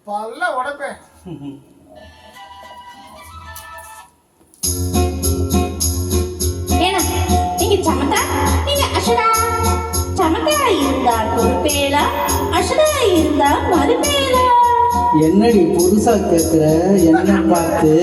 பல்ல உடைப்பேன். ஏன்னா நீங்க சமத்தா, நீங்க அஷரா. சமத்தா இருந்தா குறிப்பேலா, அஷரா இருந்தா மறுபேலா. என்னடி புதுசா கேக்குற? என்ன பார்த்து?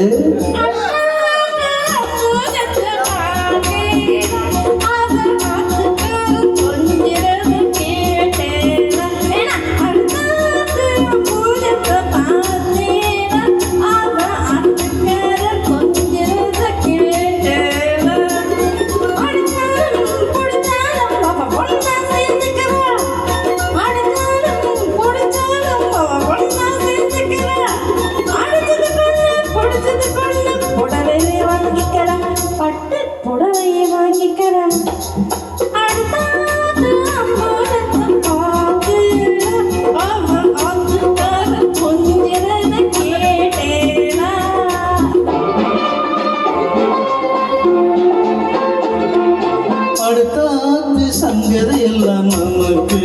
சங்கதி எல்லாம் நமக்கு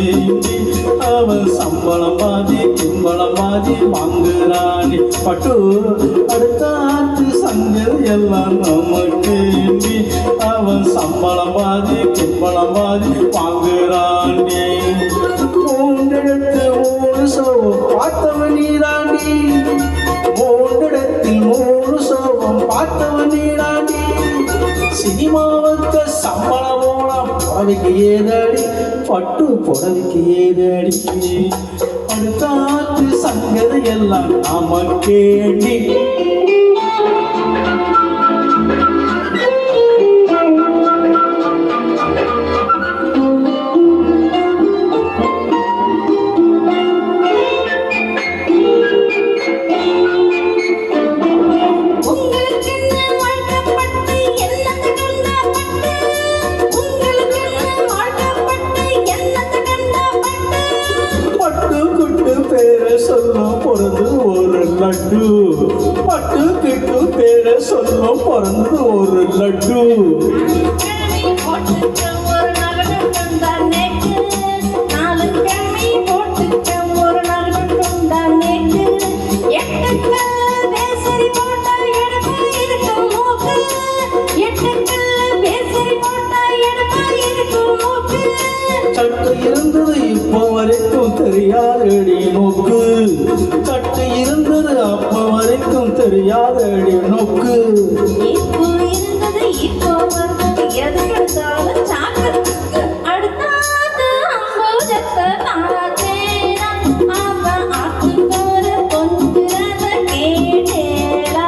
அவன் சம்பளம் பாதி பின்பளம் பாதி வாங்குறானே பட்டு. அடுத்தாத்து சங்கதி எல்லாம் நமக்கு அவன் சம்பளம் பாதி பின்பளம் பாதி வாங்குறானே. மூன்றெடுத்து மூணு சோகம் பார்த்தவன் நீராண்டி, மூன்றெடுத்தில் மூணு சோகம் பார்த்தவன் நீராண்டி. சினிமாவுக்கு சம்பளம் போலாம் புடவைக்கு ஏதடி, பட்டு புடவைக்கு ஏதடி. அடுத்தாத்து சங்கதி எல்லாம் நமக்கேண்டி. சொல்லும் பிறந்து ஒரு லட்டு, பட்டு கிட்டு பேர சொல்லும் பிறந்து ஒரு லட்டு. சட்டு இருந்தது இப்போ வரைக்கும் தெரியாதடி நோக்கு, சட்டு இருந்தது அப்ப வரைக்கும் தெரியாதடி நோக்கு. இப்போ இருந்தது இப்போ வந்தது எதுக்கெடுத்தாலும் சாக்கிறதுக்கு. அடுத்தாது அம்போஜத்தை தாராத்தேனா, அவன் ஆத்துக்கார கொஞ்சிறத கேட்டேடா.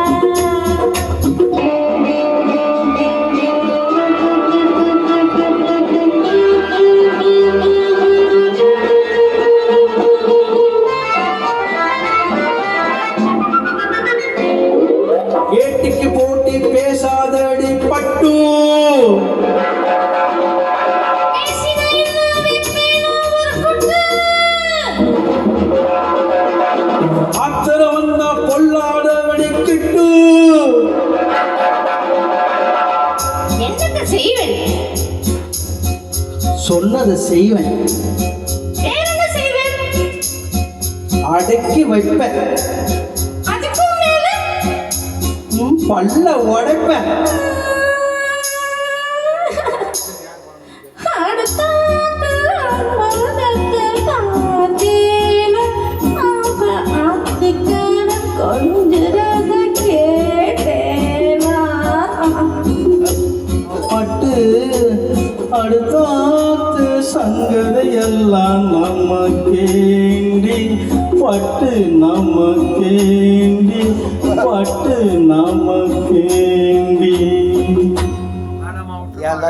ஏட்டிக்கு போட்டி பேசாதடி பட்டு, அத்தர வந்தா பொல்லாத வெடிக்கிட்டு. என்னத்தை செய்வேன்? சொன்னதை செய்வேன், வேறென்ன செய்வேன்? அடக்கி வைப்பேன், அதுக்கும் மேல பல்ல உடைப்பேன். பட்டு அடுத்தாத்து சங்கதி எல்லாம் நமக்கேண்டி, பட்டு நமக்கேண்டி, பட்டு நமக்கேண்டி.